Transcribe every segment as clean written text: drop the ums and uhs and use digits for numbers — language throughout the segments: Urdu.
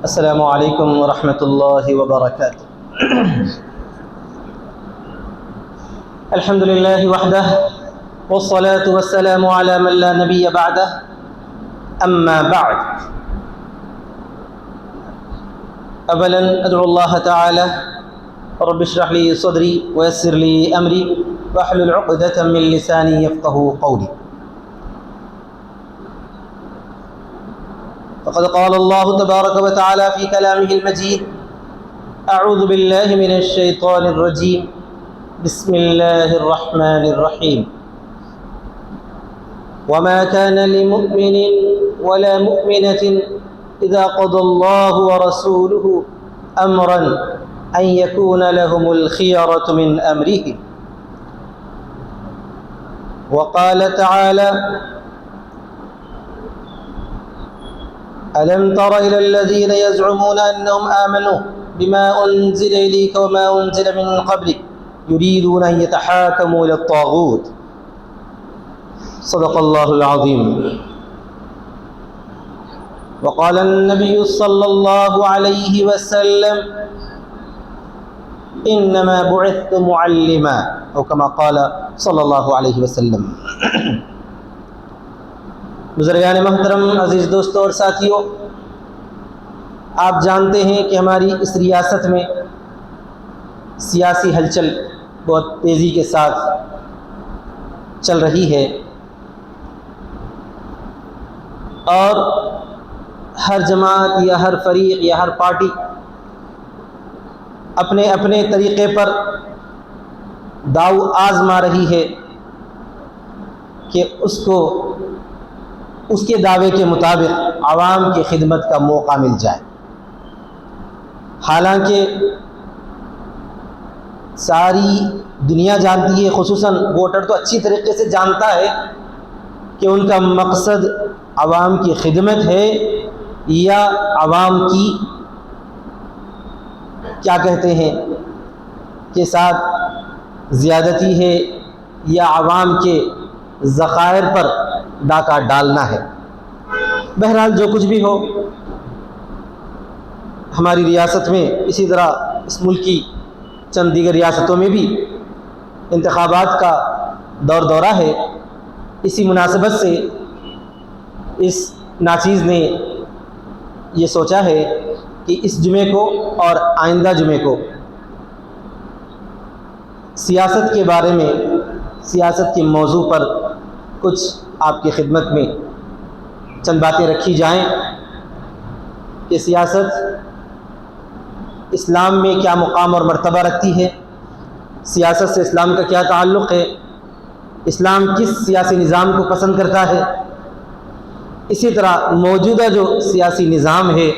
السلام علیکم ورحمۃ اللہ وبرکاتہ۔ الحمد للہ وحدہ والصلاة والسلام علی من لا نبی بعدہ، اما بعد۔ اولا ادعو اللہ تعالی رب اشرح لی صدری ویسر لی امری واحلل عقدۃ من لسانی یفقهوا قولی۔ فقد قال الله تبارك وتعالى في كلامه المجيد: أعوذ بالله من الشيطان الرجيم، بسم الله الرحمن الرحيم. وما كان لمؤمن ولا مؤمنة إذا قضى الله ورسوله أمرا أن يكون لهم الخيرة من أمرهم. وقال تعالى: ألم تر إلى الذين يزعمون أنهم آمنوا بما أنزل إليك وما أنزل من قبلك يريدون أن يتحاكموا إلى الطاغوت. صدق الله العظيم. وقال النبي صلى الله عليه وسلم: إنما بعثت معلما، أو كما قال صلى الله عليه وسلم. بزرگان محترم، عزیز دوستوں اور ساتھیوں، آپ جانتے ہیں کہ ہماری اس ریاست میں سیاسی ہلچل بہت تیزی کے ساتھ چل رہی ہے، اور ہر جماعت یا ہر فریق یا ہر پارٹی اپنے اپنے طریقے پر داؤ آزما رہی ہے کہ اس کو اس کے دعوے کے مطابق عوام کی خدمت کا موقع مل جائے۔ حالانکہ ساری دنیا جانتی ہے، خصوصاً ووٹر تو اچھی طریقے سے جانتا ہے کہ ان کا مقصد عوام کی خدمت ہے یا عوام کی کیا کہتے ہیں کہ ساتھ زیادتی ہے، یا عوام کے ذخائر پر ڈاکہ ڈالنا ہے۔ بہرحال جو کچھ بھی ہو، ہماری ریاست میں اسی طرح اس ملک کی چند دیگر ریاستوں میں بھی انتخابات کا دورہ ہے۔ اسی مناسبت سے اس ناچیز نے یہ سوچا ہے کہ اس جمعے کو اور آئندہ جمعے کو سیاست کے بارے میں، سیاست کے موضوع پر کچھ آپ کی خدمت میں چند باتیں رکھی جائیں کہ سیاست اسلام میں کیا مقام اور مرتبہ رکھتی ہے، سیاست سے اسلام کا کیا تعلق ہے، اسلام کس سیاسی نظام کو پسند کرتا ہے، اسی طرح موجودہ جو سیاسی نظام ہے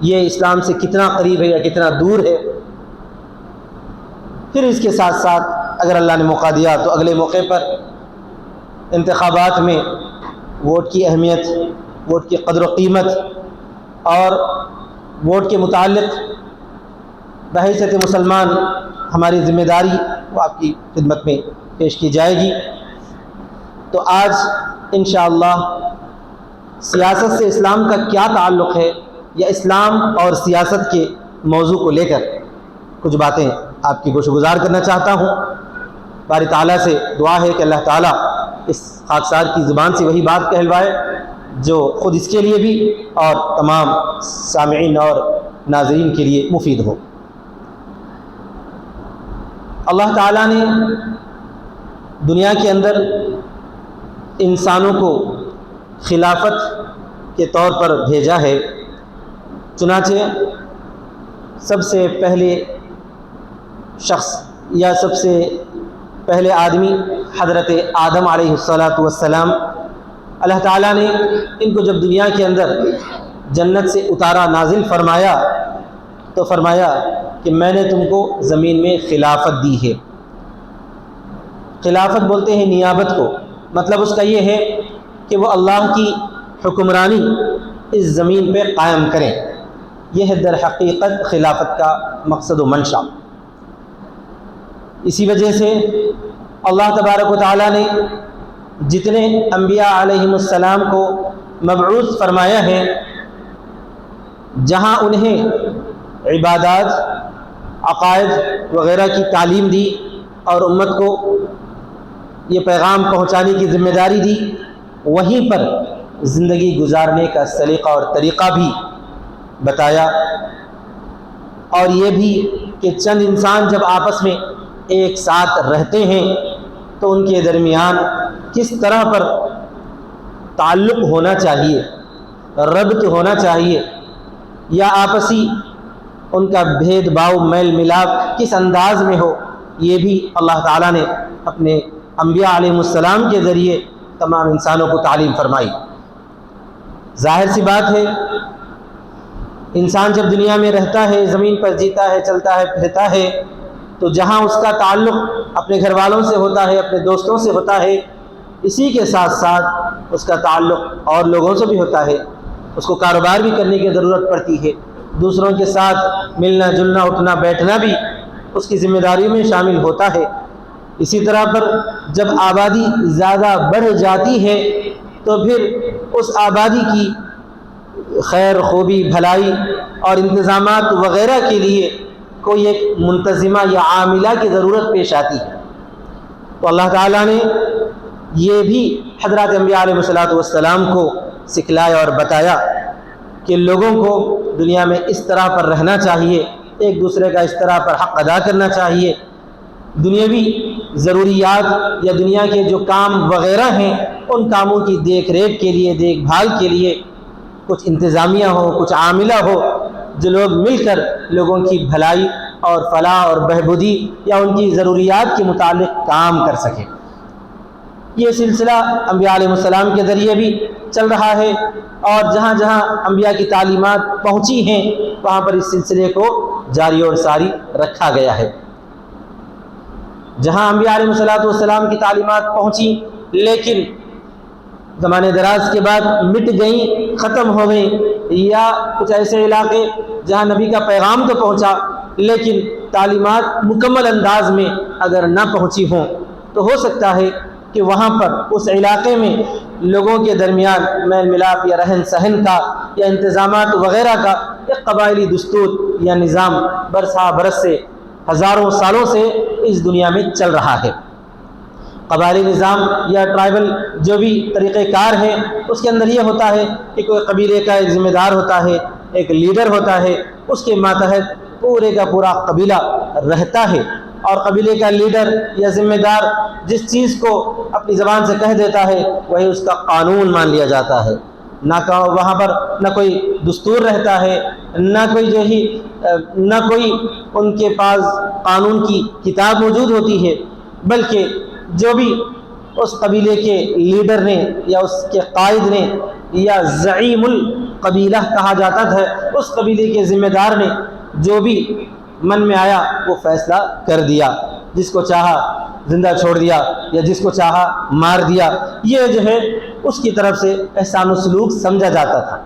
یہ اسلام سے کتنا قریب ہے یا کتنا دور ہے۔ پھر اس کے ساتھ ساتھ اگر اللہ نے موقع دیا تو اگلے موقع پر انتخابات میں ووٹ کی اہمیت، ووٹ کی قدر و قیمت اور ووٹ کے متعلق بحیثیت مسلمان ہماری ذمہ داری وہ آپ کی خدمت میں پیش کی جائے گی۔ تو آج انشاءاللہ سیاست سے اسلام کا کیا تعلق ہے، یا اسلام اور سیاست کے موضوع کو لے کر کچھ باتیں آپ کی گوش گزار کرنا چاہتا ہوں۔ باری تعالیٰ سے دعا ہے کہ اللہ تعالیٰ اس خاکسار کی زبان سے وہی بات کہلوائے جو خود اس کے لیے بھی اور تمام سامعین اور ناظرین کے لیے مفید ہو۔ اللہ تعالیٰ نے دنیا کے اندر انسانوں کو خلافت کے طور پر بھیجا ہے، چنانچہ سب سے پہلے شخص یا سب سے پہلے آدمی حضرت آدم علیہ السلام، اللہ تعالیٰ نے ان کو جب دنیا کے اندر جنت سے اتارا، نازل فرمایا، تو فرمایا کہ میں نے تم کو زمین میں خلافت دی ہے۔ خلافت بولتے ہیں نیابت کو، مطلب اس کا یہ ہے کہ وہ اللہ کی حکمرانی اس زمین پہ قائم کریں۔ یہ ہے در حقیقت خلافت کا مقصد و منشا۔ اسی وجہ سے اللہ تبارک و تعالیٰ نے جتنے انبیاء علیہم السلام کو مبعوث فرمایا ہے جہاں انہیں عبادات، عقائد وغیرہ کی تعلیم دی اور امت کو یہ پیغام پہنچانے کی ذمہ داری دی، وہیں پر زندگی گزارنے کا سلیقہ اور طریقہ بھی بتایا، اور یہ بھی کہ چند انسان جب آپس میں ایک ساتھ رہتے ہیں تو ان کے درمیان کس طرح پر تعلق ہونا چاہیے، ربط ہونا چاہیے، یا آپسی ان کا بھید بھاؤ میل ملاپ کس انداز میں ہو، یہ بھی اللہ تعالیٰ نے اپنے انبیاء علیہ السلام کے ذریعے تمام انسانوں کو تعلیم فرمائی۔ ظاہر سی بات ہے، انسان جب دنیا میں رہتا ہے، زمین پر جیتا ہے، چلتا ہے، پھرتا ہے، تو جہاں اس کا تعلق اپنے گھر والوں سے ہوتا ہے، اپنے دوستوں سے ہوتا ہے، اسی کے ساتھ ساتھ اس کا تعلق اور لوگوں سے بھی ہوتا ہے۔ اس کو کاروبار بھی کرنے کی ضرورت پڑتی ہے، دوسروں کے ساتھ ملنا جلنا اٹھنا بیٹھنا بھی اس کی ذمہ داریوں میں شامل ہوتا ہے۔ اسی طرح پر جب آبادی زیادہ بڑھ جاتی ہے تو پھر اس آبادی کی خیر خوبی بھلائی اور انتظامات وغیرہ کے لیے کوئی ایک منتظمہ یا عاملہ کی ضرورت پیش آتی ہے۔ تو اللہ تعالیٰ نے یہ بھی حضرات انبیاء علیہ السلام کو سکھلایا اور بتایا کہ لوگوں کو دنیا میں اس طرح پر رہنا چاہیے، ایک دوسرے کا اس طرح پر حق ادا کرنا چاہیے، دنیاوی ضروریات یا دنیا کے جو کام وغیرہ ہیں ان کاموں کی دیکھ ریکھ کے لیے، دیکھ بھال کے لیے کچھ انتظامیہ ہو، کچھ عاملہ ہو، جو لوگ مل کر لوگوں کی بھلائی اور فلاح اور بہبودی یا ان کی ضروریات کے متعلق کام کر سکیں۔ یہ سلسلہ انبیاء علیہ السلام کے ذریعے بھی چل رہا ہے، اور جہاں جہاں انبیاء کی تعلیمات پہنچی ہیں وہاں پر اس سلسلے کو جاری اور ساری رکھا گیا ہے۔ جہاں انبیاء علیہ السلام کی تعلیمات پہنچی لیکن زمانے دراز کے بعد مٹ گئیں، ختم ہو گئیں، یا کچھ ایسے علاقے جہاں نبی کا پیغام تو پہنچا لیکن تعلیمات مکمل انداز میں اگر نہ پہنچی ہوں تو ہو سکتا ہے کہ وہاں پر اس علاقے میں لوگوں کے درمیان میل ملاپ یا رہن سہن کا یا انتظامات وغیرہ کا ایک قبائلی دستور یا نظام برسا برس سے ہزاروں سالوں سے اس دنیا میں چل رہا ہے۔ قبائلی نظام یا ٹرائبل جو بھی طریقہ کار ہے اس کے اندر یہ ہوتا ہے کہ کوئی قبیلے کا ایک ذمہ دار ہوتا ہے، ایک لیڈر ہوتا ہے، اس کے ماتحت پورے کا پورا قبیلہ رہتا ہے، اور قبیلے کا لیڈر یا ذمہ دار جس چیز کو اپنی زبان سے کہہ دیتا ہے وہی اس کا قانون مان لیا جاتا ہے۔ نہ وہاں پر نہ کوئی دستور رہتا ہے، نہ کوئی ان کے پاس قانون کی کتاب موجود ہوتی ہے، بلکہ جو بھی اس قبیلے کے لیڈر نے یا اس کے قائد نے یا زعیم القبیلہ کہا جاتا تھا، اس قبیلے کے ذمہ دار نے جو بھی من میں آیا وہ فیصلہ کر دیا، جس کو چاہا زندہ چھوڑ دیا یا جس کو چاہا مار دیا، یہ جو ہے اس کی طرف سے احسان و سلوک سمجھا جاتا تھا۔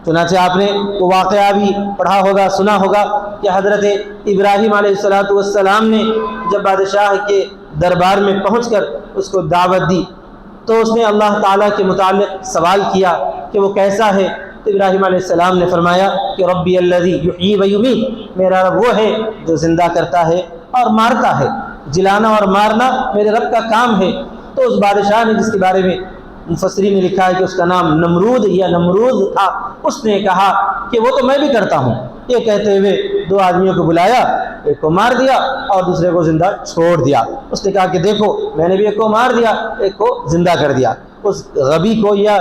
چنانچہ آپ نے وہ واقعہ بھی پڑھا ہوگا، سنا ہوگا کہ حضرت ابراہیم علیہ السلام نے جب بادشاہ کے دربار میں پہنچ کر اس کو دعوت دی تو اس نے اللہ تعالیٰ کے متعلق سوال کیا کہ وہ کیسا ہے، تو ابراہیم علیہ السلام نے فرمایا کہ ربی الذی یحیی و یمیت، میرا رب وہ ہے جو زندہ کرتا ہے اور مارتا ہے، جلانا اور مارنا میرے رب کا کام ہے۔ تو اس بادشاہ نے، جس کے بارے میں مفسرین نے لکھا ہے کہ اس کا نام نمرود یا نمروز تھا، اس نے کہا کہ وہ تو میں بھی کرتا ہوں۔ یہ کہتے ہوئے دو آدمیوں کو بلایا، ایک کو مار دیا اور دوسرے کو زندہ چھوڑ دیا۔ اس نے کہا کہ دیکھو میں نے بھی ایک کو مار دیا، ایک کو زندہ کر دیا۔ اس غبی کو یا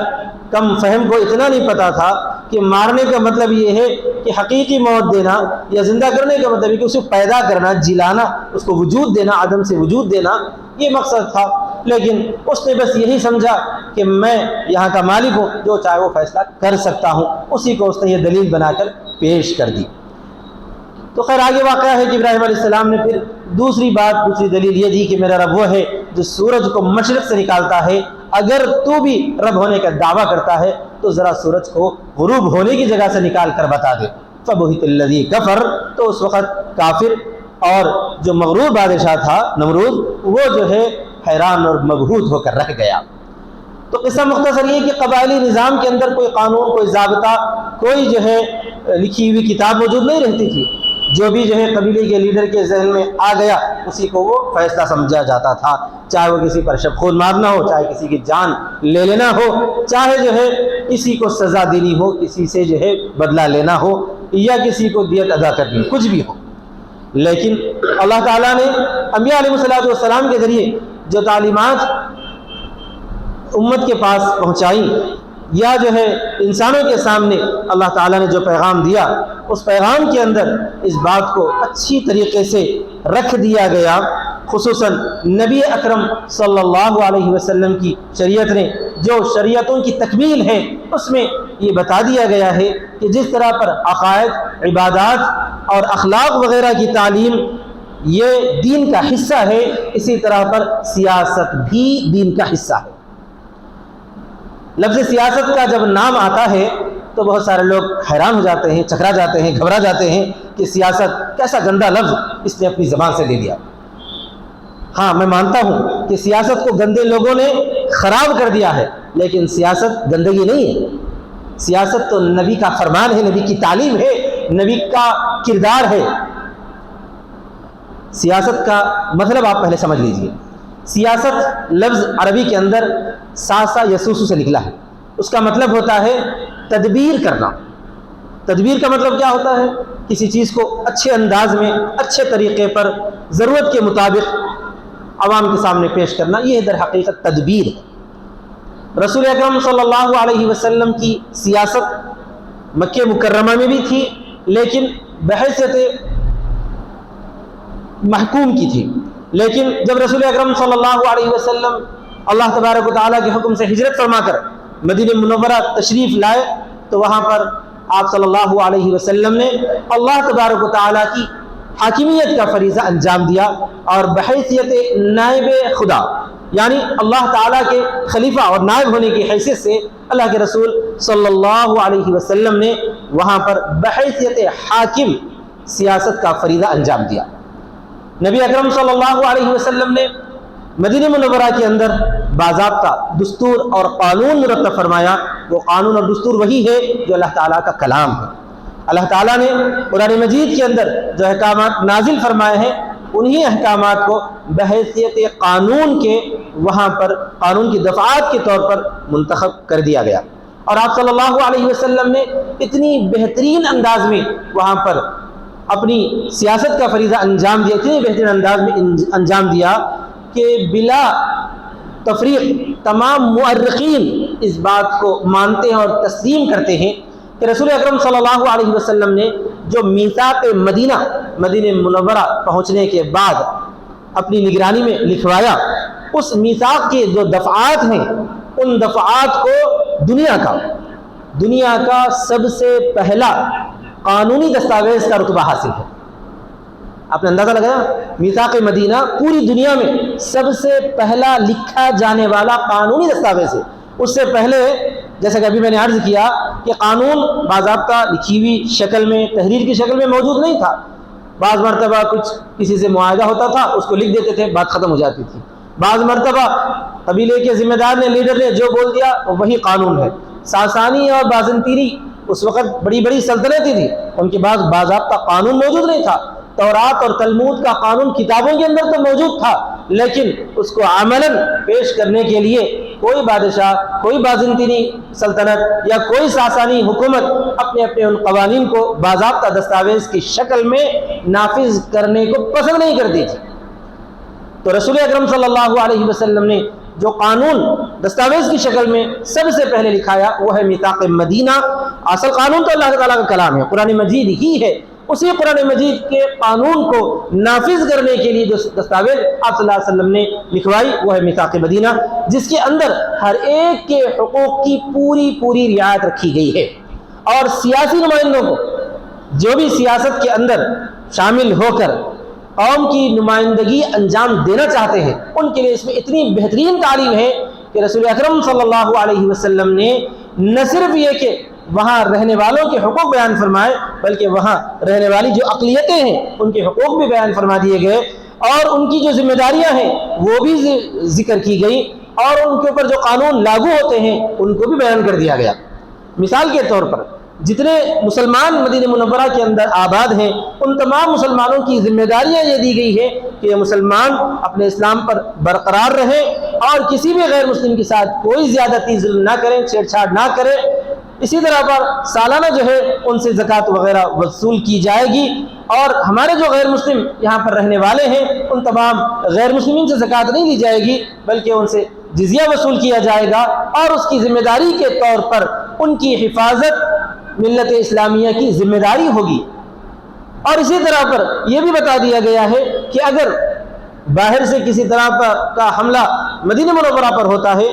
کم فہم کو اتنا نہیں پتا تھا کہ مارنے کا مطلب یہ ہے کہ حقیقی موت دینا، یا زندہ کرنے کا مطلب یہ کہ اسے پیدا کرنا، جلانا، اس کو وجود دینا، عدم سے وجود دینا، یہ مقصد تھا۔ لیکن اس نے بس یہی سمجھا کہ میں یہاں کا مالک ہوں، جو چاہے وہ فیصلہ کر سکتا ہوں، اسی کو اس نے یہ دلیل بنا کر پیش کر دی۔ تو خیر آگے واقعہ ہے کہ ابراہیم علیہ السلام نے پھر دوسری دلیل یہ دی کہ میرا رب وہ ہے جو سورج کو مشرق سے نکالتا ہے، اگر تو بھی رب ہونے کا دعویٰ کرتا ہے تو ذرا سورج کو غروب ہونے کی جگہ سے نکال کر بتا دے۔ فبہت الذی کفر، تو اس وقت کافر اور جو مغرور بادشاہ تھا نمرود، وہ جو ہے حیران اور مبہوت ہو کر رہ گیا۔ تو قصہ مختصر یہ کہ قبائلی نظام کے اندر کوئی قانون، کوئی ضابطہ، کوئی جو ہے لکھی ہوئی کتاب موجود نہیں رہتی تھی، جو بھی جو ہے قبیلے کے لیڈر کے ذہن میں آ گیا اسی کو وہ فیصلہ سمجھا جاتا تھا، چاہے وہ کسی پر شب خون مارنا ہو، چاہے کسی کی جان لے لینا ہو، چاہے جو ہے کسی کو سزا دینی ہو، کسی سے جو ہے بدلہ لینا ہو، یا کسی کو دیت ادا کرنی، کچھ بھی ہو۔ لیکن اللہ تعالیٰ نے انبیاء علیہ السلام کے ذریعے جو تعلیمات امت کے پاس پہنچائیں، یا جو ہے انسانوں کے سامنے اللہ تعالیٰ نے جو پیغام دیا، اس پیغام کے اندر اس بات کو اچھی طریقے سے رکھ دیا گیا، خصوصاً نبی اکرم صلی اللہ علیہ وسلم کی شریعت نے جو شریعتوں کی تکمیل ہے، اس میں یہ بتا دیا گیا ہے کہ جس طرح پر عقائد، عبادات اور اخلاق وغیرہ کی تعلیم یہ دین کا حصہ ہے، اسی طرح پر سیاست بھی دین کا حصہ ہے۔ لفظ سیاست کا جب نام آتا ہے تو بہت سارے لوگ حیران ہو جاتے ہیں، چکرا جاتے ہیں، گھبرا جاتے ہیں کہ سیاست کیسا گندا لفظ اس نے اپنی زبان سے لے لیا۔ ہاں، میں مانتا ہوں کہ سیاست کو گندے لوگوں نے خراب کر دیا ہے، لیکن سیاست گندگی نہیں ہے۔ سیاست تو نبی کا فرمان ہے، نبی کی تعلیم ہے، نبی کا کردار ہے۔ سیاست کا مطلب آپ پہلے سمجھ لیجئے۔ سیاست لفظ عربی کے اندر ساسا یسوسو سے نکلا ہے، اس کا مطلب ہوتا ہے تدبیر کرنا۔ تدبیر کا مطلب کیا ہوتا ہے؟ کسی چیز کو اچھے انداز میں، اچھے طریقے پر، ضرورت کے مطابق عوام کے سامنے پیش کرنا، یہ در حقیقت تدبیر ہے۔ رسول اکرم صلی اللہ علیہ وسلم کی سیاست مکہ مکرمہ میں بھی تھی، لیکن بحیثیت محکوم کی تھی۔ لیکن جب رسول اکرم صلی اللہ علیہ وسلم اللہ تبارک و تعالیٰ کے حکم سے ہجرت فرما کر مدینہ منورہ تشریف لائے تو وہاں پر آپ صلی اللہ علیہ وسلم نے اللہ تبارک و تعالیٰ کی حاکمیت کا فریضہ انجام دیا، اور بحیثیت نائب خدا، یعنی اللہ تعالیٰ کے خلیفہ اور نائب ہونے کی حیثیت سے اللہ کے رسول صلی اللہ علیہ وسلم نے وہاں پر بحیثیت حاکم سیاست کا فریضہ انجام دیا۔ نبی اکرم صلی اللہ علیہ وسلم نے مدینہ منورہ کے اندر باضابطہ دستور اور قانون مرتب فرمایا۔ وہ قانون اور دستور وہی ہے جو اللہ تعالیٰ کا کلام ہے۔ اللہ تعالیٰ نے قرآن مجید کے اندر جو احکامات نازل فرمائے ہیں، انہی احکامات کو بحیثیت قانون کے وہاں پر قانون کی دفعات کے طور پر منتخب کر دیا گیا، اور آپ صلی اللہ علیہ وسلم نے اتنی بہترین انداز میں وہاں پر اپنی سیاست کا فریضہ انجام دیا، اتنے بہترین انداز میں انجام دیا کہ بلا تفریق تمام مؤرخین اس بات کو مانتے ہیں اور تسلیم کرتے ہیں کہ رسول اکرم صلی اللہ علیہ وسلم نے جو میثاق مدینہ منورہ پہنچنے کے بعد اپنی نگرانی میں لکھوایا، اس میثاق کے جو دفعات ہیں، ان دفعات کو دنیا کا سب سے پہلا قانونی دستاویز کا رتبہ حاصل ہے۔ آپ نے اندازہ لگایا، میثاق مدینہ پوری دنیا میں سب سے پہلا لکھا جانے والا قانونی دستاویز ہے۔ اس سے پہلے جیسا کہ ابھی میں نے عرض کیا کہ قانون باضابطہ لکھی ہوئی شکل میں، تحریر کی شکل میں موجود نہیں تھا۔ بعض مرتبہ کچھ کسی سے معاہدہ ہوتا تھا، اس کو لکھ دیتے تھے، بات ختم ہو جاتی تھی۔ بعض مرتبہ قبیلے کے ذمہ دار نے، لیڈر نے جو بول دیا وہی قانون ہے۔ ساسانی اور بازنطینی اس وقت بڑی بڑی سلطنتیں تھیں، ان کے پاس باضابطہ قانون موجود نہیں تھا۔ تورات اور تلمود کا قانون کتابوں کے اندر تو موجود تھا، لیکن اس کو عملاً پیش کرنے کے لیے کوئی بادشاہ، کوئی بازنطینی سلطنت یا کوئی ساسانی حکومت اپنے ان قوانین کو باضابطہ دستاویز کی شکل میں نافذ کرنے کو پسند نہیں کرتی تھی۔ تو رسول اکرم صلی اللہ علیہ وسلم نے جو قانون دستاویز کی شکل میں سب سے پہلے لکھایا وہ ہے میثاق مدینہ۔ اصل قانون تو اللہ تعالیٰ کا کلام ہے، قرآن مجید ہی ہے۔ اسی قرآن مجید کے قانون کو نافذ کرنے کے لیے جو دستاویز آپ صلی اللہ علیہ وسلم نے لکھوائی وہ ہے میثاق مدینہ، جس کے اندر ہر ایک کے حقوق کی پوری رعایت رکھی گئی ہے، اور سیاسی نمائندوں کو جو بھی سیاست کے اندر شامل ہو کر قوم کی نمائندگی انجام دینا چاہتے ہیں، ان کے لیے اس میں اتنی بہترین تعلیم ہے کہ رسول اکرم صلی اللہ علیہ وسلم نے نہ صرف یہ کہ وہاں رہنے والوں کے حقوق بیان فرمائے، بلکہ وہاں رہنے والی جو اقلیتیں ہیں ان کے حقوق بھی بیان فرما دیے گئے، اور ان کی جو ذمہ داریاں ہیں وہ بھی ذکر کی گئی، اور ان کے اوپر جو قانون لاگو ہوتے ہیں ان کو بھی بیان کر دیا گیا۔ مثال کے طور پر جتنے مسلمان مدینہ منورہ کے اندر آباد ہیں ان تمام مسلمانوں کی ذمہ داریاں یہ دی گئی ہیں کہ یہ مسلمان اپنے اسلام پر برقرار رہیں اور کسی بھی غیر مسلم کے ساتھ کوئی زیادتی ظلم نہ کریں، چھیڑ چھاڑ نہ کریں۔ اسی طرح پر سالانہ جو ہے ان سے زکوٰۃ وغیرہ وصول کی جائے گی، اور ہمارے جو غیر مسلم یہاں پر رہنے والے ہیں ان تمام غیر مسلمین سے زکوٰۃ نہیں دی جائے گی، بلکہ ان سے جزیہ وصول کیا جائے گا، اور اس کی ذمہ داری کے طور پر ان کی حفاظت ملت اسلامیہ کی ذمہ داری ہوگی۔ اور اسی طرح پر یہ بھی بتا دیا گیا ہے کہ اگر باہر سے کسی طرح کا حملہ مدینہ منورہ پر ہوتا ہے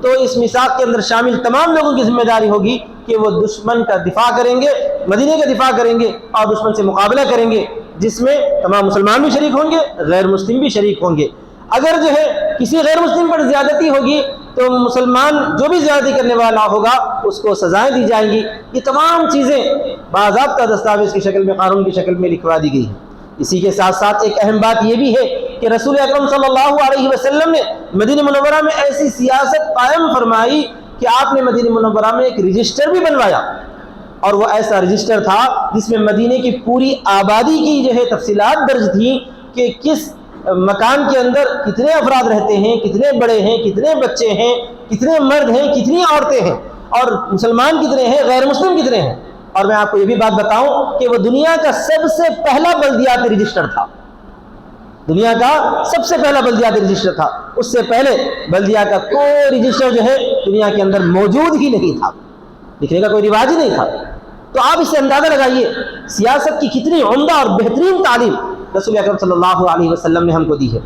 تو اس میثاق کے اندر شامل تمام لوگوں کی ذمہ داری ہوگی کہ وہ دشمن کا دفاع کریں گے، مدینے کا دفاع کریں گے اور دشمن سے مقابلہ کریں گے، جس میں تمام مسلمان بھی شریک ہوں گے، غیر مسلم بھی شریک ہوں گے۔ اگر جو ہے کسی غیر مسلم پر زیادتی ہوگی تو مسلمان جو بھی زیادتی کرنے والا ہوگا اس کو سزائیں دی جائیں گی۔ یہ تمام چیزیں باضابطہ دستاویز کی شکل میں، قانون کی شکل میں لکھوا دی گئی ہیں۔ اسی کے ساتھ ساتھ ایک اہم بات یہ بھی ہے کہ رسول اکرم صلی اللہ علیہ وسلم نے مدینہ منورہ میں ایسی سیاست قائم فرمائی کہ آپ نے مدینہ منورہ میں ایک رجسٹر بھی بنوایا، اور وہ ایسا رجسٹر تھا جس میں مدینے کی پوری آبادی کی جو ہے تفصیلات درج تھیں کہ کس مکان کے اندر کتنے افراد رہتے ہیں، کتنے بڑے ہیں، کتنے بچے ہیں، کتنے مرد ہیں، کتنی عورتیں ہیں، اور مسلمان کتنے ہیں، غیر مسلم کتنے ہیں۔ اور میں آپ کو یہ بھی بات بتاؤں کہ وہ دنیا کا سب سے پہلا بلدیاتی رجسٹر تھا، دنیا کا سب سے پہلا بلدیاتی رجسٹر تھا۔ اس سے پہلے بلدیہ کا کوئی رجسٹر جو ہے دنیا کے اندر موجود ہی نہیں تھا، لکھنے کا کوئی رواج ہی نہیں تھا۔ تو آپ اس سے اندازہ لگائیے سیاست کی کتنی عمدہ اور بہترین تعلیم رسول اکرم صلی اللہ علیہ وسلم نے ہم کو دی ہے۔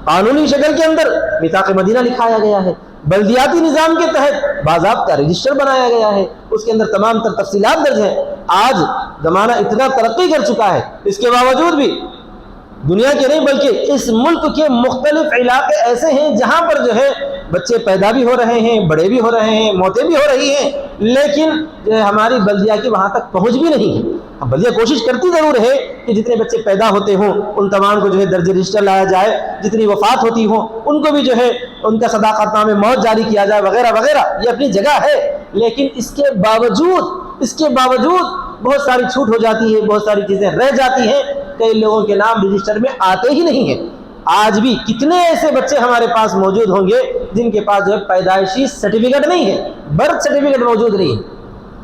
قانونی شکل کے اندر میثاق مدینہ لکھایا گیا ہے، بلدیاتی نظام کے تحت باضابطہ رجسٹر بنایا گیا ہے، اس کے اندر تمام تر تفصیلات درج ہیں۔ آج زمانہ اتنا ترقی کر چکا ہے، اس کے باوجود بھی دنیا کے نہیں بلکہ اس ملک کے مختلف علاقے ایسے ہیں جہاں پر جو ہے بچے پیدا بھی ہو رہے ہیں، بڑے بھی ہو رہے ہیں، موتیں بھی ہو رہی ہیں، لیکن جو ہے ہماری بلدیہ کی وہاں تک پہنچ بھی نہیں ہے۔ بلدیہ کوشش کرتی ضرور ہے کہ جتنے بچے پیدا ہوتے ہوں ان تمام کو جو ہے درج رجسٹر لایا جائے، جتنی وفات ہوتی ہوں ان کو بھی جو ہے ان کا صداقت نامہ موت جاری کیا جائے وغیرہ وغیرہ، یہ اپنی جگہ ہے، لیکن اس کے باوجود بہت ساری چھوٹ ہو جاتی ہے، بہت ساری چیزیں رہ جاتی ہیں، کئی لوگوں کے نام رجسٹر میں آتے ہی نہیں ہیں۔ آج بھی کتنے ایسے بچے ہمارے پاس موجود ہوں گے جن کے پاس جو ہے پیدائشی سرٹیفکیٹ نہیں ہے، برتھ سرٹیفکیٹ موجود نہیں ہے،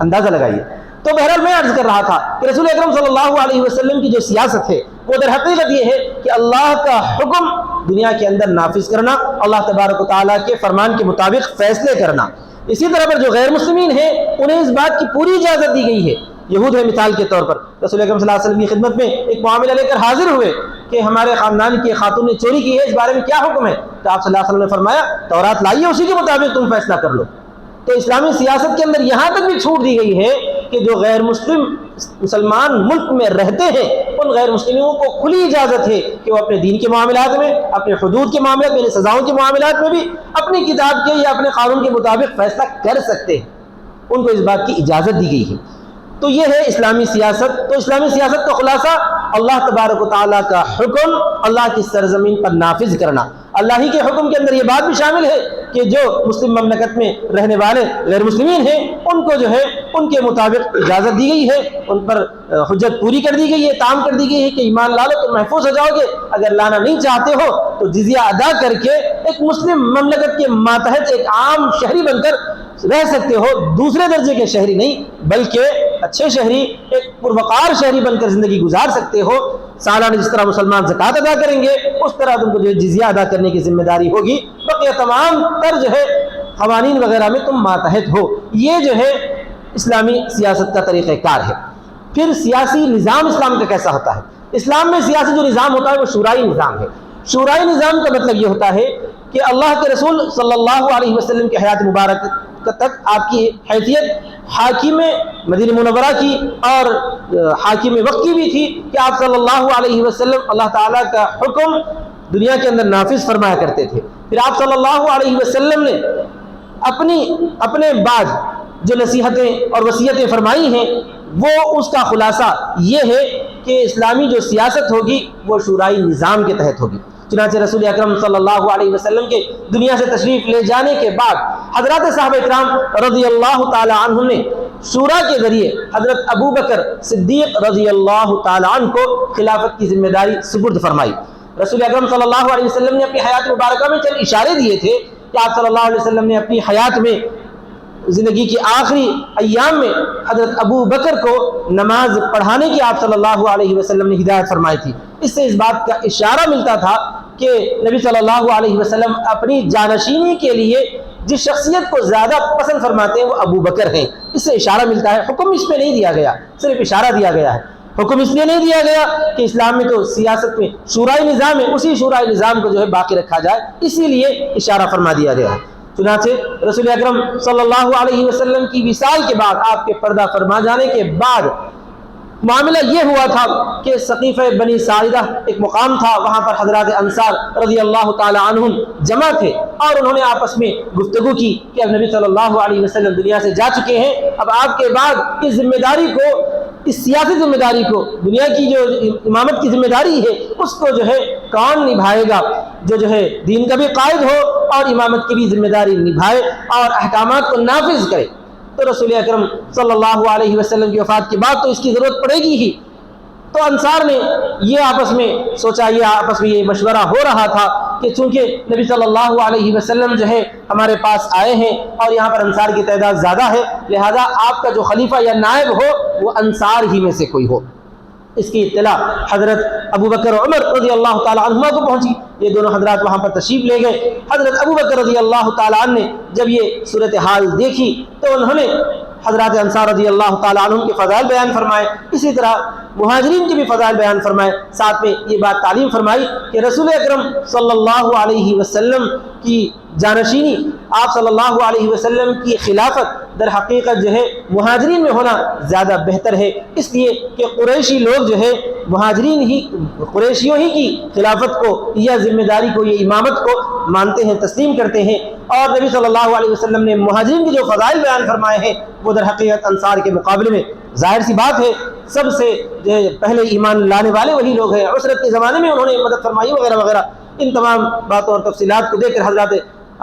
اندازہ لگائیے۔ تو بہرحال میں عرض کر رہا تھا کہ رسول اکرم صلی اللہ علیہ وسلم کی جو سیاست ہے وہ در حقیقت یہ ہے کہ اللہ کا حکم دنیا کے اندر نافذ کرنا، اللہ تبارک و تعالیٰ کے فرمان کے مطابق فیصلے کرنا۔ اسی طرح پر جو غیر مسلمین ہیں انہیں اس بات کی پوری اجازت دی گئی ہے۔ یہود ہے مثال کے طور پر، رسول اکرم صلی اللہ علیہ وسلم کی خدمت میں ایک معاملہ لے کر حاضر ہوئے کہ ہمارے خاندان کی خاتون نے چوری کی ہے، اس بارے میں کیا حکم ہے؟ تو آپ صلی اللہ علیہ وسلم نے فرمایا تورات لائیے، اسی کے مطابق تم فیصلہ کر لو۔ تو اسلامی سیاست کے اندر یہاں تک بھی چھوٹ دی گئی ہے کہ جو غیر مسلمان ملک میں رہتے ہیں ان غیر مسلموں کو کھلی اجازت ہے کہ وہ اپنے دین کے معاملات میں، اپنے حدود کے معاملات میں، سزاؤں کے معاملات میں بھی اپنی کتاب کے یا اپنے قانون کے مطابق فیصلہ کر سکتے ہیں، ان کو اس بات کی اجازت دی گئی ہے۔ تو یہ ہے اسلامی سیاست۔ تو اسلامی سیاست کا خلاصہ اللہ تبارک و تعالیٰ کا حکم اللہ کی سرزمین پر نافذ کرنا۔ اللہ ہی کے حکم کے اندر یہ بات بھی شامل ہے کہ جو مسلم مملکت میں رہنے والے غیر مسلمین ہیں ان کو جو ہے ان کے مطابق اجازت دی گئی ہے، ان پر حجت پوری کر دی گئی ہے، تام کر دی گئی ہے کہ ایمان لا لو تو محفوظ ہو جاؤ گے، اگر لانا نہیں چاہتے ہو تو جزیہ ادا کر کے ایک مسلم مملکت کے ماتحت ایک عام شہری بن کر رہ سکتے ہو، دوسرے درجے کے شہری نہیں بلکہ اچھے شہری، ایک پروقار شہری بن کر زندگی گزار سکتے ہو۔ سالانہ جس طرح مسلمان زکوٰۃ ادا کریں گے اس طرح تم کو جو جزیہ ادا کرنے کی ذمہ داری ہوگی، بقیہ تمام تر جو ہے قوانین وغیرہ میں تم ماتحت ہو۔ یہ جو ہے اسلامی سیاست کا طریقہ کار ہے۔ پھر سیاسی نظام اسلام کا کیسا ہوتا ہے؟ اسلام میں سیاسی جو نظام ہوتا ہے وہ شورائی نظام ہے۔ شورائی نظام کا مطلب یہ ہوتا ہے کہ اللہ کے رسول صلی اللہ علیہ وسلم کی حیات مبارک تک آپ کی حیثیت حاکم مدینہ منورہ کی اور حاکم وقت کی بھی تھی کہ آپ صلی اللہ علیہ وسلم اللہ تعالیٰ کا حکم دنیا کے اندر نافذ فرمایا کرتے تھے۔ پھر آپ صلی اللہ علیہ وسلم نے اپنے بعد جو نصیحتیں اور وصیتیں فرمائی ہیں وہ اس کا خلاصہ یہ ہے کہ اسلامی جو سیاست ہوگی وہ شورائی نظام کے تحت ہوگی۔ چنانچہ رسول اکرم صلی اللہ علیہ وسلم کے دنیا سے تشریف لے جانے کے بعد حضرات صحابہ اکرام رضی اللہ تعالی عنہم نے شورا کے ذریعے حضرت ابو بکر صدیق رضی اللہ تعالیٰ عنہ کو خلافت کی ذمہ داری سپرد فرمائی۔ رسول اکرم صلی اللہ علیہ وسلم نے اپنی حیات مبارکہ میں چند اشارے دیے تھے کہ آپ صلی اللہ علیہ وسلم نے اپنی حیات میں زندگی کی آخری ایام میں حضرت ابو بکر کو نماز پڑھانے کی آپ صلی اللہ علیہ وسلم نے ہدایت فرمائی تھی۔ اس سے اس بات کا اشارہ ملتا تھا کہ نبی صلی اللہ علیہ وسلم اپنی جانشینی کے لیے جس شخصیت کو زیادہ پسند فرماتے ہیں وہ ابو بکر ہیں۔ اس سے اشارہ ملتا ہے، حکم اس پہ نہیں دیا گیا، صرف اشارہ دیا گیا ہے۔ حکم اس لیے نہیں دیا گیا کہ اسلام میں تو سیاست میں شورائی نظام ہے، اسی شورائی نظام کو جو ہے باقی رکھا جائے، اسی لیے اشارہ فرما دیا گیا ہے۔ چنانچہ رسول اکرم صلی اللہ علیہ وسلم کی وصال کے بعد، آپ کے پردہ فرما جانے کے بعد معاملہ یہ ہوا تھا کہ سقیفہ بنی ساعدہ ایک مقام تھا، وہاں پر حضرات انصار رضی اللہ تعالی عنہم جمع تھے اور انہوں نے آپس میں گفتگو کی کہ اب نبی صلی اللہ علیہ وسلم دنیا سے جا چکے ہیں، اب آپ کے بعد اس ذمہ داری کو، اس سیاسی ذمہ داری کو، دنیا کی جو امامت کی ذمہ داری ہے اس کو جو ہے کون نبھائے گا، جو ہے دین کا بھی قائد ہو اور امامت کی بھی ذمہ داری نبھائے اور احکامات کو نافذ کرے۔ تو رسول اکرم صلی اللہ علیہ وسلم کی وفات کے بعد تو اس کی ضرورت پڑے گی ہی۔ تو انصار نے یہ آپس میں سوچا، یہ آپس میں یہ مشورہ ہو رہا تھا کہ چونکہ نبی صلی اللہ علیہ وسلم جو ہے ہمارے پاس آئے ہیں اور یہاں پر انصار کی تعداد زیادہ ہے، لہذا آپ کا جو خلیفہ یا نائب ہو وہ انصار ہی میں سے کوئی ہو۔ اس کی اطلاع حضرت ابو بکر عمر رضی اللہ تعالی عنہما کو پہنچی۔ یہ دونوں حضرات وہاں پر تشریف لے گئے۔ حضرت ابو بکر رضی اللہ تعالی عنہ نے جب یہ صورتحال دیکھی تو انہوں نے حضرات انصار رضی اللہ تعالی عنہم کے فضائل بیان فرمائے، اسی طرح مہاجرین کے بھی فضائل بیان فرمائے، ساتھ میں یہ بات تعلیم فرمائی کہ رسول اکرم صلی اللہ علیہ وسلم کی جانشینی، آپ صلی اللہ علیہ وسلم کی خلافت در حقیقت جو ہے مہاجرین میں ہونا زیادہ بہتر ہے، اس لیے کہ قریشی لوگ جو ہے مہاجرین ہی، قریشیوں ہی کی خلافت کو یا ذمہ داری کو، یہ امامت کو مانتے ہیں، تسلیم کرتے ہیں، اور نبی صلی اللہ علیہ وسلم نے مہاجرین کے جو فضائل بیان فرمائے ہیں وہ در حقیقت انصار کے مقابلے میں ظاہر سی بات ہے سب سے جو پہلے ایمان لانے والے وہی لوگ ہیں۔ عسرت کے زمانے میں انہوں نے مدد فرمائی وغیرہ وغیرہ، ان تمام باتوں اور تفصیلات کو دیکھ کر حضرات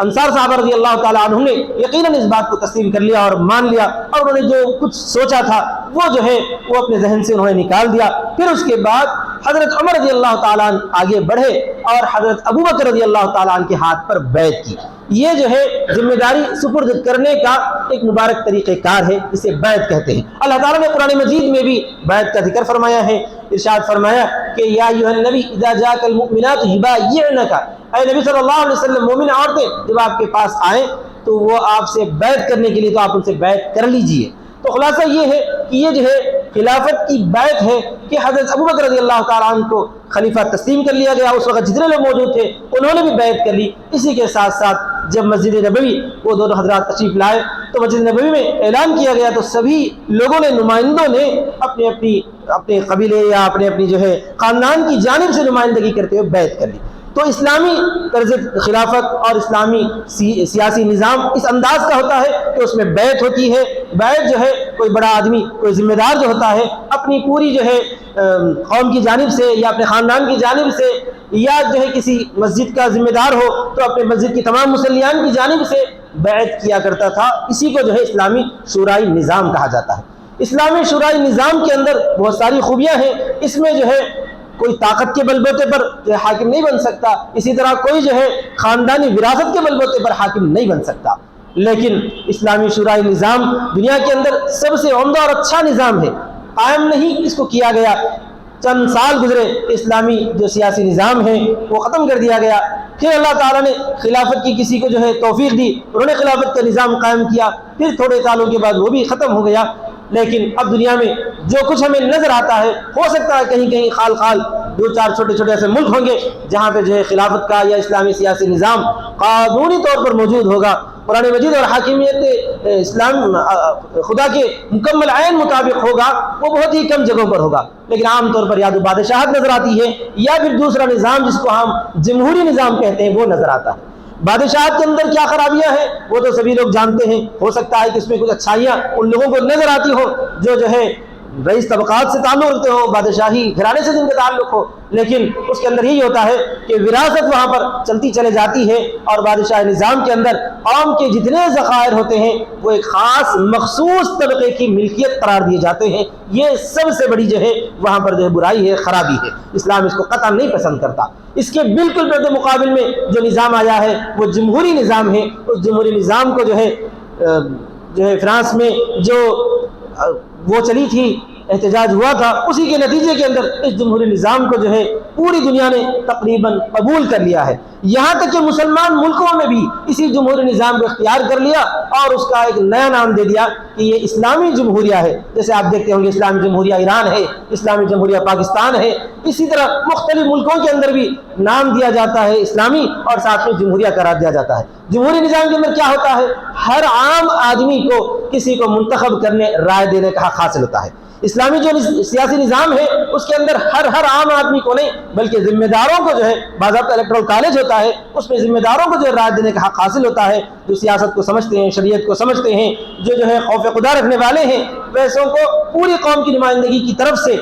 انصار صحابہ رضی اللہ تعالیٰ عنہ نے یقیناً اس بات کو تسلیم کر لیا اور مان لیا، اور انہوں نے جو کچھ سوچا تھا وہ جو ہے وہ اپنے ذہن سے انہوں نے نکال دیا۔ پھر اس کے بعد حضرت عمر رضی اللہ تعالیٰ عنہ آگے بڑھے اور حضرت ابو بکر رضی اللہ تعالیٰ عنہ کے ہاتھ پر بیعت کی۔ یہ جو ہے ذمہ داری سپرد کرنے کا ایک مبارک طریقہ کار ہے، اسے بیعت کہتے ہیں۔ اللہ تعالیٰ نے قرآن مجید میں بھی بیعت کا ذکر فرمایا ہے، ارشاد فرمایا کہ یا ایھا النبی اذا جاءک المؤمنات یبایعنک، اے نبی صلی اللہ علیہ وسلم مومن عورتیں جب آپ کے پاس آئیں تو وہ آپ سے بیعت کرنے کے لیے تو آپ ان سے بیعت کر لیجئے۔ تو خلاصہ یہ ہے کہ یہ جو ہے خلافت کی بیعت ہے کہ حضرت ابو بکر رضی اللہ تعالیٰ عنہ کو خلیفہ تسلیم کر لیا گیا، اس وقت جتنے لوگ موجود تھے انہوں نے بھی بیعت کر لی۔ اسی کے ساتھ ساتھ جب مسجد نبوی وہ دونوں حضرات تشریف لائے تو مسجد نبوی میں اعلان کیا گیا تو سبھی لوگوں نے، نمائندوں نے اپنے قبیلے یا اپنی جو ہے خاندان کی جانب سے نمائندگی کرتے ہوئے بیعت کر لی۔ تو اسلامی طرز خلافت اور اسلامی سیاسی نظام اس انداز کا ہوتا ہے کہ اس میں بیعت ہوتی ہے۔ بیعت جو ہے کوئی بڑا آدمی، کوئی ذمہ دار جو ہوتا ہے اپنی پوری جو ہے قوم کی جانب سے یا اپنے خاندان کی جانب سے، یا جو ہے کسی مسجد کا ذمہ دار ہو تو اپنے مسجد کی تمام مصلیان کی جانب سے بیعت کیا کرتا تھا۔ اسی کو جو ہے اسلامی شورائی نظام کہا جاتا ہے۔ اسلامی شورائی نظام کے اندر بہت ساری خوبیاں ہیں، اس میں جو ہے کوئی طاقت کے بل بوتے پر حاکم نہیں بن سکتا، اسی طرح کوئی جو ہے خاندانی وراثت کے بل بوتے پر حاکم نہیں بن سکتا، لیکن اسلامی شورائی نظام دنیا کے اندر سب سے عمدہ اور اچھا نظام ہے۔ قائم نہیں اس کو کیا گیا، چند سال گزرے اسلامی جو سیاسی نظام ہے وہ ختم کر دیا گیا، پھر اللہ تعالیٰ نے خلافت کی کسی کو جو ہے توفیق دی، انہوں نے خلافت کا نظام قائم کیا، پھر تھوڑے سالوں کے بعد وہ بھی ختم ہو گیا۔ لیکن اب دنیا میں جو کچھ ہمیں نظر آتا ہے، ہو سکتا ہے کہیں کہیں خال خال دو چار چھوٹے چھوٹے ایسے ملک ہوں گے جہاں پہ جو ہے خلافت کا یا اسلامی سیاسی نظام قانونی طور پر موجود ہوگا، قرآن مجید اور حاکمیت اسلام خدا کے مکمل عین مطابق ہوگا، وہ بہت ہی کم جگہوں پر ہوگا، لیکن عام طور پر یا تو بادشاہت نظر آتی ہے یا پھر دوسرا نظام جس کو ہم جمہوری نظام کہتے ہیں وہ نظر آتا ہے۔ بادشاہت کے اندر کیا خرابیاں ہیں وہ تو سبھی لوگ جانتے ہیں، ہو سکتا ہے کہ اس میں کچھ اچھائیاں ان لوگوں کو نظر آتی ہو جو ہے رئیس طبقات سے تعلق رکھتے ہو، بادشاہی گھرانے سے جن کا تعلق ہو، لیکن اس کے اندر یہی ہوتا ہے کہ وراثت وہاں پر چلتی چلے جاتی ہے، اور بادشاہ نظام کے اندر قوم کے جتنے ذخائر ہوتے ہیں وہ ایک خاص مخصوص طبقے کی ملکیت قرار دیے جاتے ہیں۔ یہ سب سے بڑی جو ہے وہاں پر جو ہے برائی ہے، خرابی ہے۔ اسلام اس کو قطعا نہیں پسند کرتا۔ اس کے بالکل برد مقابل میں جو نظام آیا ہے وہ جمہوری نظام ہے۔ اس جمہوری نظام کو جو ہے فرانس میں جو وہ چلی تھی، احتجاج ہوا تھا، اسی کے نتیجے کے اندر اس جمہوری نظام کو جو ہے پوری دنیا نے تقریباً قبول کر لیا ہے۔ یہاں تک کہ مسلمان ملکوں میں بھی اسی جمہوری نظام کو اختیار کر لیا اور اس کا ایک نیا نام دے دیا کہ یہ اسلامی جمہوریہ ہے۔ جیسے آپ دیکھتے ہوں گے اسلامی جمہوریہ ایران ہے، اسلامی جمہوریہ پاکستان ہے، اسی طرح مختلف ملکوں کے اندر بھی نام دیا جاتا ہے اسلامی اور ساتھ میں جمہوریہ قرار دیا جاتا ہے۔ جمہوری نظام کے اندر کیا ہوتا ہے؟ ہر عام آدمی کو کسی کو منتخب کرنے، رائے دینے کا حق حاصل ہوتا ہے۔ اسلامی جو سیاسی نظام ہے اس کے اندر ہر عام آدمی کو نہیں بلکہ ذمہ داروں کو جو ہے باضابطہ الیکٹرل کالج ہوتا ہے، اس میں ذمہ داروں کو جو ہے رائے دینے کا حق حاصل ہوتا ہے، جو سیاست کو سمجھتے ہیں، شریعت کو سمجھتے ہیں، جو ہے خوف خدا رکھنے والے ہیں، ویسوں کو پوری قوم کی نمائندگی کی طرف سے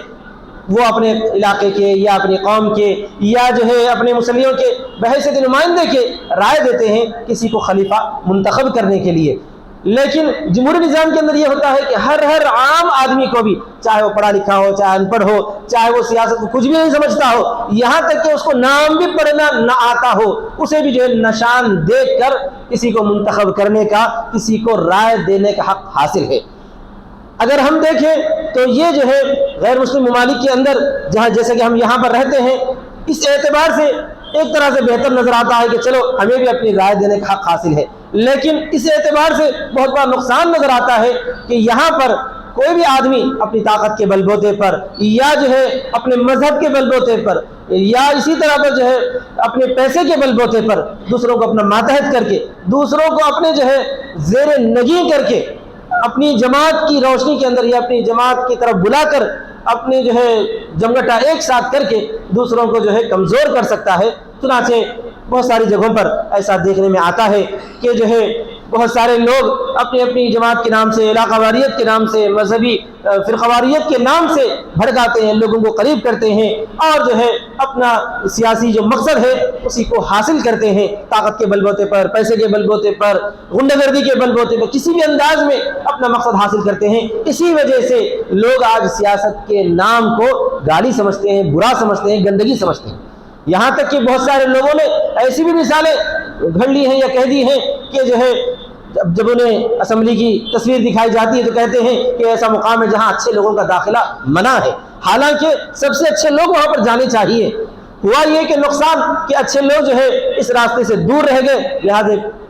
وہ اپنے علاقے کے یا اپنی قوم کے یا جو ہے اپنے مسلموں کے بحیثیت نمائندے کے رائے دیتے ہیں کسی کو خلیفہ منتخب کرنے کے لیے۔ لیکن جمہوری نظام کے اندر یہ ہوتا ہے کہ ہر عام آدمی کو بھی، چاہے وہ پڑھا لکھا ہو، چاہے ان پڑھ ہو، چاہے وہ سیاست کو کچھ بھی نہیں سمجھتا ہو، یہاں تک کہ اس کو نام بھی پڑھنا نہ آتا ہو، اسے بھی جو ہے نشان دیکھ کر کسی کو منتخب کرنے کا، کسی کو رائے دینے کا حق حاصل ہے۔ اگر ہم دیکھیں تو یہ جو ہے غیر مسلم ممالک کے اندر جہاں جیسے کہ ہم یہاں پر رہتے ہیں، اس اعتبار سے ایک طرح سے بہتر نظر آتا ہے کہ چلو ہمیں بھی اپنی رائے دینے کا حق حاصل ہے، لیکن اس اعتبار سے بہت بڑا نقصان نظر آتا ہے کہ یہاں پر کوئی بھی آدمی اپنی طاقت کے بل بوتے پر یا جو ہے اپنے مذہب کے بل بوتے پر یا اسی طرح پر جو ہے اپنے پیسے کے بل بوتے پر دوسروں کو اپنا ماتحت کر کے، دوسروں کو اپنے جو ہے زیر نگین کر کے، اپنی جماعت کی روشنی کے اندر یا اپنی جماعت کی طرف بلا کر اپنے جو ہے جمگٹا ایک ساتھ کر کے دوسروں کو جو ہے کمزور کر سکتا ہے۔ چنانچہ بہت ساری جگہوں پر ایسا دیکھنے میں آتا ہے کہ جو ہے بہت سارے لوگ اپنی اپنی جماعت کے نام سے، علاقہ واریت کے نام سے، مذہبی فرقہ واریت کے نام سے بھڑکاتے ہیں، لوگوں کو قریب کرتے ہیں اور جو ہے اپنا سیاسی جو مقصد ہے اسی کو حاصل کرتے ہیں، طاقت کے بل بوتے پر، پیسے کے بل بوتے پر، غنڈہ گردی کے بل بوتے پر، کسی بھی انداز میں اپنا مقصد حاصل کرتے ہیں۔ اسی وجہ سے لوگ آج سیاست کے نام کو گالی سمجھتے ہیں، برا سمجھتے ہیں، گندگی سمجھتے ہیں۔ یہاں تک کہ بہت سارے لوگوں نے ایسی بھی مثالیں گھڑ لی ہیں یا کہہ دی ہیں کہ جو ہے جب انہیں اسمبلی کی تصویر دکھائی جاتی ہے تو کہتے ہیں کہ ایسا مقام ہے جہاں اچھے لوگوں کا داخلہ منع ہے، حالانکہ سب سے اچھے لوگ وہاں پر جانے چاہیے۔ ہوا یہ کہ نقصان کہ اچھے لوگ جو ہے اس راستے سے دور رہ گئے،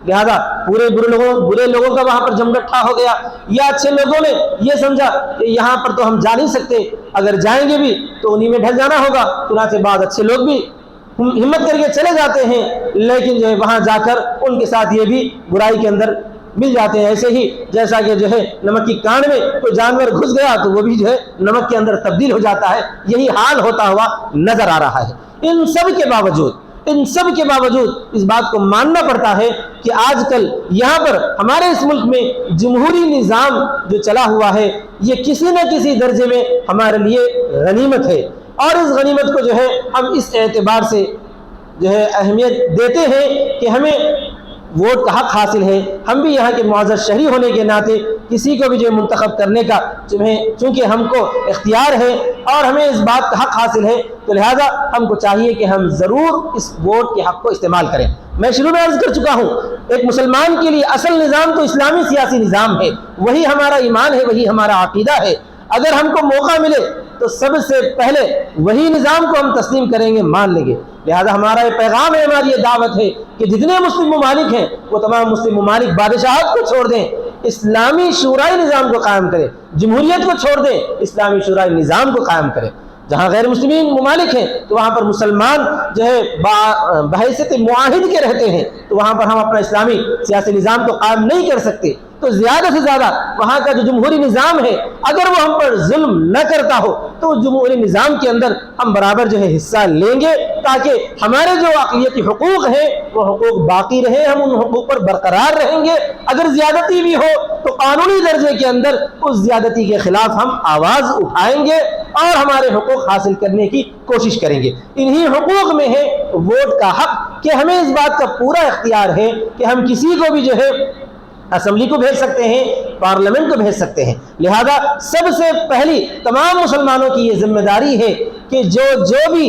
لہذا پورے برے لوگوں کا وہاں پر جمگٹھا ہو گیا، یا اچھے لوگوں نے یہ سمجھا کہ یہاں پر تو ہم جا نہیں سکتے، اگر جائیں گے بھی تو انہی میں ڈھل جانا ہوگا، چنانچہ بعض اچھے لوگ بھی ہمت کر کے چلے جاتے ہیں، لیکن جو ہے وہاں جا کر ان کے ساتھ یہ بھی برائی کے اندر مل جاتے ہیں۔ ایسے ہی جیسا کہ جو ہے نمک کی کان میں کوئی جانور گھس گیا تو وہ بھی جو ہے نمک کے اندر تبدیل ہو جاتا ہے، یہی حال ہوتا ہوا نظر آ رہا ہے۔ ان سب کے باوجود اس بات کو ماننا پڑتا ہے کہ آج کل یہاں پر ہمارے اس ملک میں جمہوری نظام جو چلا ہوا ہے یہ کسی نہ کسی درجے میں ہمارے لیے غنیمت ہے، اور اس غنیمت کو جو ہے ہم اس اعتبار سے جو ہے اہمیت دیتے ہیں کہ ہمیں ووٹ کا حق حاصل ہے۔ ہم بھی یہاں کے معزز شہری ہونے کے ناطے کسی کو بھی جو منتخب کرنے کا چونکہ ہم کو اختیار ہے اور ہمیں اس بات کا حق حاصل ہے، تو لہٰذا ہم کو چاہیے کہ ہم ضرور اس ووٹ کے حق کو استعمال کریں۔ میں شروع میں عرض کر چکا ہوں، ایک مسلمان کے لیے اصل نظام تو اسلامی سیاسی نظام ہے، وہی ہمارا ایمان ہے، وہی ہمارا عقیدہ ہے۔ اگر ہم کو موقع ملے تو سب سے پہلے وہی نظام کو ہم تسلیم کریں گے، مان لیں گے۔ لہذا ہمارا یہ پیغام ہے، ہماری یہ دعوت ہے کہ جتنے مسلم ممالک ہیں وہ تمام مسلم ممالک بادشاہت کو چھوڑ دیں، اسلامی شورائی نظام کو قائم کریں، جمہوریت کو چھوڑ دیں، اسلامی شورائی نظام کو قائم کریں۔ جہاں غیر مسلمین ممالک ہیں تو وہاں پر مسلمان جو ہے بحیثیت معاہد کے رہتے ہیں، تو وہاں پر ہم اپنا اسلامی سیاسی نظام کو قائم نہیں کر سکتے۔ تو زیادہ سے زیادہ وہاں کا جو جمہوری نظام ہے اگر وہ ہم پر ظلم نہ کرتا ہو تو اس جمہوری نظام کے اندر ہم برابر جو ہے حصہ لیں گے، تاکہ ہمارے جو اقلیتی حقوق ہیں وہ حقوق باقی رہے، ہم ان حقوق پر برقرار رہیں گے۔ اگر زیادتی بھی ہو تو قانونی درجے کے اندر اس زیادتی کے خلاف ہم آواز اٹھائیں گے اور ہمارے حقوق حاصل کرنے کی کوشش کریں گے۔ انہی حقوق میں ہے ووٹ کا حق، کہ ہمیں اس بات کا پورا اختیار ہے کہ ہم کسی کو بھی جو ہے اسمبلی کو بھیج سکتے ہیں، پارلیمنٹ کو بھیج سکتے ہیں۔ لہذا سب سے پہلی تمام مسلمانوں کی یہ ذمہ داری ہے کہ جو بھی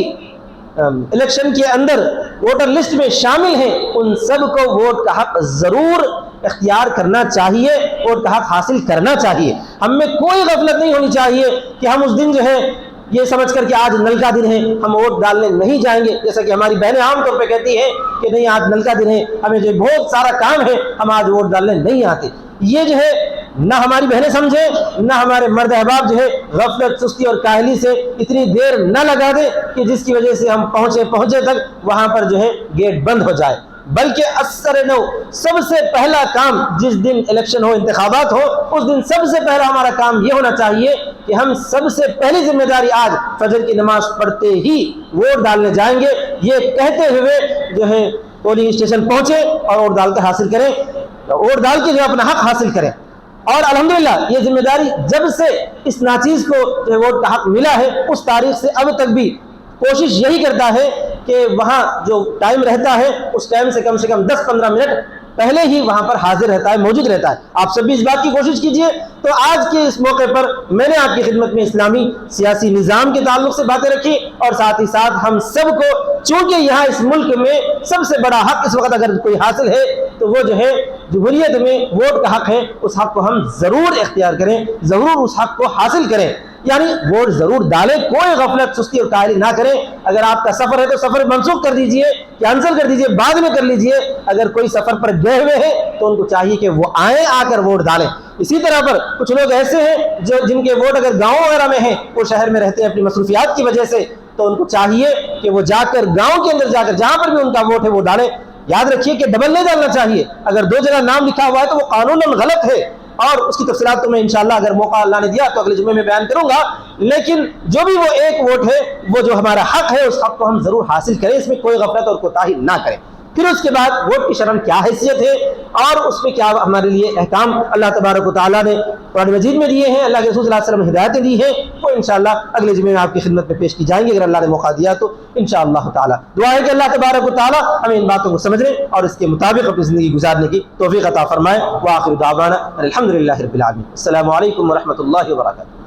الیکشن کے اندر ووٹر لسٹ میں شامل ہیں ان سب کو ووٹ کا حق ضرور اختیار کرنا چاہیے، ووٹ کا حق حاصل کرنا چاہیے۔ ہم میں کوئی غفلت نہیں ہونی چاہیے کہ ہم اس دن جو ہے یہ سمجھ کر کہ آج نل کا دن ہے ہم ووٹ ڈالنے نہیں جائیں گے، جیسا کہ ہماری بہنیں عام طور پہ کہتی ہیں کہ نہیں آج نل کا دن ہے، ہمیں جو بہت سارا کام ہے، ہم آج ووٹ ڈالنے نہیں آتے۔ یہ جو ہے نہ ہماری بہنیں سمجھیں، نہ ہمارے مرد احباب جو ہے غفلت، سستی اور کاہلی سے اتنی دیر نہ لگا دیں کہ جس کی وجہ سے ہم پہنچے تک وہاں پر جو ہے گیٹ بند ہو جائے، بلکہ اثر نو سب سے پہلا کام جس دن الیکشن ہو، انتخابات ہو، اس دن سب سے پہلا ہمارا کام یہ ہونا چاہیے کہ ہم سب سے پہلی ذمہ داری آج فجر کی نماز پڑھتے ہی ووٹ ڈالنے جائیں گے، یہ کہتے ہوئے جو ہے پولنگ اسٹیشن پہنچے اور ووٹ ڈال کر حاصل کریں، ووٹ ڈال کے جو اپنا حق حاصل کریں۔ اور الحمدللہ یہ ذمہ داری جب سے اس ناچیز کو جو ووٹ کا حق ملا ہے اس تاریخ سے اب تک بھی کوشش یہی کرتا ہے کہ وہاں جو ٹائم رہتا ہے اس ٹائم سے کم 10-15 منٹ پہلے ہی وہاں پر حاضر رہتا ہے، موجود رہتا ہے۔ آپ سب بھی اس بات کی کوشش کیجئے۔ تو آج کے اس موقع پر میں نے آپ کی خدمت میں اسلامی سیاسی نظام کے تعلق سے باتیں رکھی، اور ساتھ ہی ساتھ ہم سب کو، چونکہ یہاں اس ملک میں سب سے بڑا حق اس وقت اگر کوئی حاصل ہے تو وہ جو ہے جمہوریت میں ووٹ کا حق ہے، اس حق کو ہم ضرور اختیار کریں، ضرور اس حق کو حاصل کریں، یعنی ووٹ ضرور ڈالیں، کوئی غفلت، سستی اور کاہلی نہ کریں۔ اگر آپ کا سفر ہے تو سفر منسوخ کر دیجئے، کینسل کر دیجئے، بعد میں کر لیجئے۔ اگر کوئی سفر پر گئے ہوئے ہیں تو ان کو چاہیے کہ وہ آئیں، آ کر ووٹ ڈالیں۔ اسی طرح پر کچھ لوگ ایسے ہیں جن کے ووٹ اگر گاؤں وغیرہ میں ہیں، وہ شہر میں رہتے ہیں اپنی مصروفیات کی وجہ سے، تو ان کو چاہیے کہ وہ جا کر گاؤں کے اندر جا کر جہاں پر بھی ان کا ووٹ ہے وہ ڈالیں۔ یاد رکھیے کہ ڈبل نہیں ڈالنا چاہیے، اگر 2 جگہ نام لکھا ہوا ہے تو وہ قانوناً غلط ہے، اور اس کی تفصیلات تو میں انشاءاللہ اگر موقع اللہ نے دیا تو اگلے جمعے میں بیان کروں گا۔ لیکن جو بھی وہ ایک ووٹ ہے، وہ جو ہمارا حق ہے، اس حق کو ہم ضرور حاصل کریں، اس میں کوئی غفلت اور کوتاہی نہ کریں۔ پھر اس کے بعد ووٹ کی شرعاً کیا حیثیت ہے اور اس میں کیا ہمارے لیے احکام اللہ تبارک و تعالیٰ نے قرآن مجید میں دیے ہیں، اللہ کے رسول صلی اللہ علیہ وسلم نے ہدایتیں دی ہیں، وہ انشاءاللہ اگلے جمعے میں آپ کی خدمت میں پیش کی جائیں گے اگر اللہ نے موقع دیا تو انشاءاللہ تعالیٰ۔ دعا ہے کہ اللہ تبارک و تعالیٰ ہمیں ان باتوں کو سمجھنے اور اس کے مطابق اپنی زندگی گزارنے کی توفیق عطا فرمائے۔ وآخر دعوانا الحمدللہ رب العالمین۔ السلام علیکم ورحمۃ اللہ وبرکاتہ۔